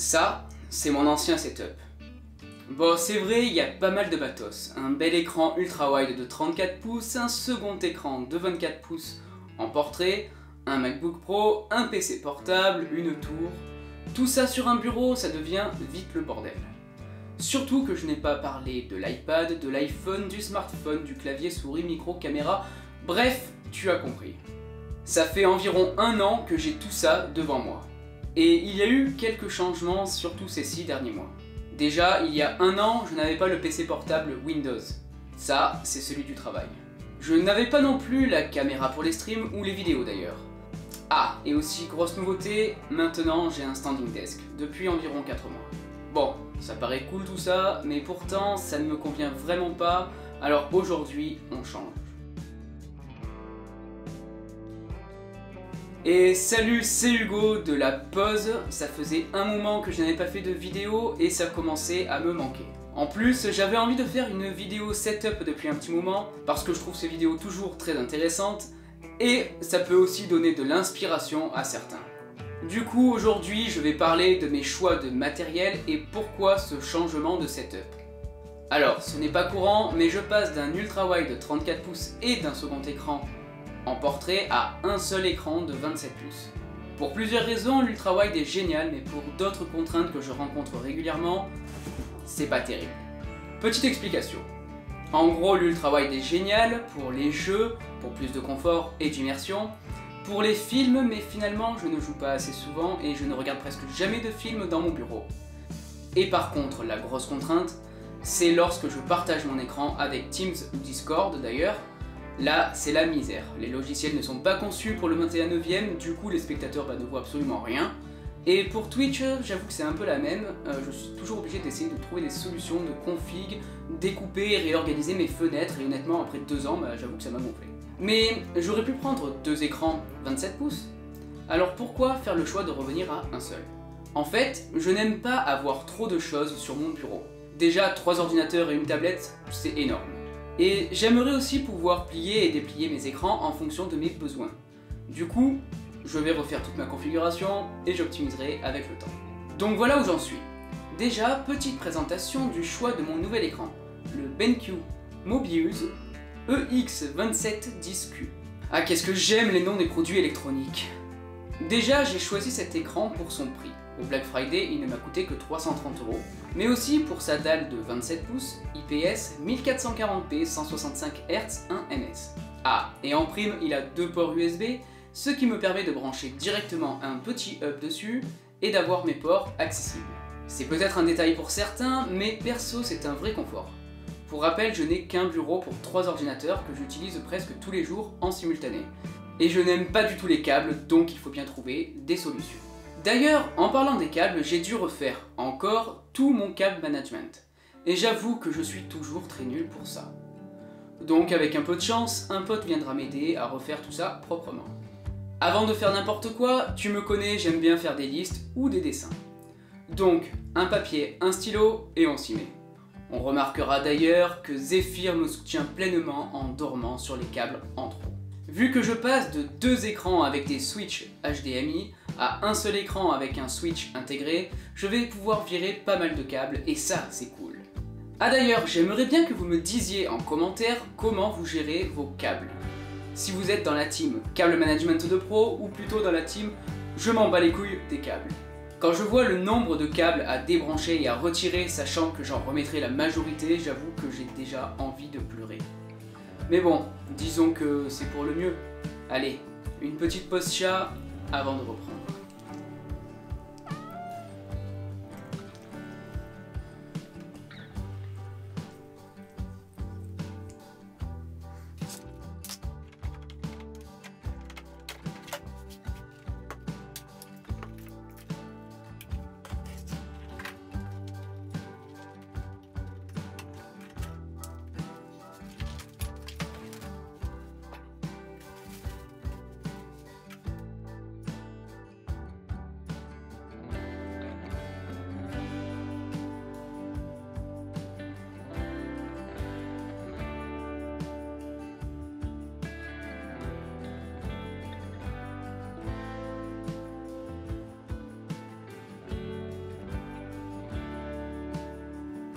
Ça, c'est mon ancien setup. Bon, c'est vrai, il y a pas mal de matos. Un bel écran ultra-wide de 34 pouces, un second écran de 24 pouces en portrait, un MacBook Pro, un PC portable, une tour. Tout ça sur un bureau, ça devient vite le bordel. Surtout que je n'ai pas parlé de l'iPad, de l'iPhone, du smartphone, du clavier, souris, micro, caméra, bref, tu as compris. Ça fait environ 1 an que j'ai tout ça devant moi. Et il y a eu quelques changements, surtout ces 6 derniers mois. Déjà, il y a 1 an, je n'avais pas le PC portable Windows. Ça, c'est celui du travail. Je n'avais pas non plus la caméra pour les streams ou les vidéos d'ailleurs. Ah, et aussi grosse nouveauté, maintenant j'ai un standing desk, depuis environ 4 mois. Bon, ça paraît cool tout ça, mais pourtant ça ne me convient vraiment pas, alors aujourd'hui on change. Et salut, c'est Hugo de la pause. Ça faisait un moment que je n'avais pas fait de vidéo et ça commençait à me manquer. En plus, j'avais envie de faire une vidéo setup depuis un petit moment, parce que je trouve ces vidéos toujours très intéressantes, et ça peut aussi donner de l'inspiration à certains. Du coup, aujourd'hui, je vais parler de mes choix de matériel et pourquoi ce changement de setup. Alors, ce n'est pas courant, mais je passe d'un ultra-wide 34 pouces et d'un second écran en portrait à un seul écran de 27 pouces. Pour plusieurs raisons, l'ultra-wide est génial, mais pour d'autres contraintes que je rencontre régulièrement, c'est pas terrible. Petite explication. En gros, l'ultra-wide est génial pour les jeux, pour plus de confort et d'immersion, pour les films, mais finalement je ne joue pas assez souvent et je ne regarde presque jamais de films dans mon bureau. Et par contre, la grosse contrainte, c'est lorsque je partage mon écran avec Teams ou Discord d'ailleurs. Là, c'est la misère. Les logiciels ne sont pas conçus pour le 21/9, du coup les spectateurs ne voient absolument rien. Et pour Twitch, j'avoue que c'est un peu la même, je suis toujours obligé d'essayer de trouver des solutions de config, découper et réorganiser mes fenêtres, et honnêtement après 2 ans, j'avoue que ça m'a gonflé. Mais j'aurais pu prendre 2 écrans 27 pouces, alors pourquoi faire le choix de revenir à un seul? En fait, je n'aime pas avoir trop de choses sur mon bureau. Déjà 3 ordinateurs et une tablette, c'est énorme. Et j'aimerais aussi pouvoir plier et déplier mes écrans en fonction de mes besoins. Du coup, je vais refaire toute ma configuration et j'optimiserai avec le temps. Donc voilà où j'en suis. Déjà, petite présentation du choix de mon nouvel écran, le BenQ Mobius EX2710Q. Ah, qu'est-ce que j'aime les noms des produits électroniques. Déjà, j'ai choisi cet écran pour son prix. Au Black Friday, il ne m'a coûté que 330 €, mais aussi pour sa dalle de 27 pouces, IPS, 1440p, 165 Hz, 1 ms. Ah, et en prime, il a 2 ports USB, ce qui me permet de brancher directement un petit hub dessus et d'avoir mes ports accessibles. C'est peut-être un détail pour certains, mais perso c'est un vrai confort. Pour rappel, je n'ai qu'un bureau pour 3 ordinateurs que j'utilise presque tous les jours en simultané. Et je n'aime pas du tout les câbles, donc il faut bien trouver des solutions. D'ailleurs, en parlant des câbles, j'ai dû refaire encore tout mon câble management. Et j'avoue que je suis toujours très nul pour ça. Donc avec un peu de chance, un pote viendra m'aider à refaire tout ça proprement. Avant de faire n'importe quoi, tu me connais, j'aime bien faire des listes ou des dessins. Donc, un papier, un stylo et on s'y met. On remarquera d'ailleurs que Zephyr me soutient pleinement en dormant sur les câbles en trop. Vu que je passe de 2 écrans avec des switches HDMI à un seul écran avec un switch intégré, je vais pouvoir virer pas mal de câbles et ça c'est cool. Ah d'ailleurs, j'aimerais bien que vous me disiez en commentaire comment vous gérez vos câbles. Si vous êtes dans la team câble management de pro ou plutôt dans la team je m'en bats les couilles des câbles. Quand je vois le nombre de câbles à débrancher et à retirer, sachant que j'en remettrai la majorité, j'avoue que j'ai déjà envie de pleurer. Mais bon, disons que c'est pour le mieux. Allez, une petite pause chat avant de reprendre.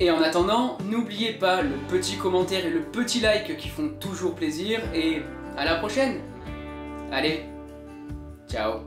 Et en attendant, n'oubliez pas le petit commentaire et le petit like qui font toujours plaisir, et à la prochaine. Allez, ciao.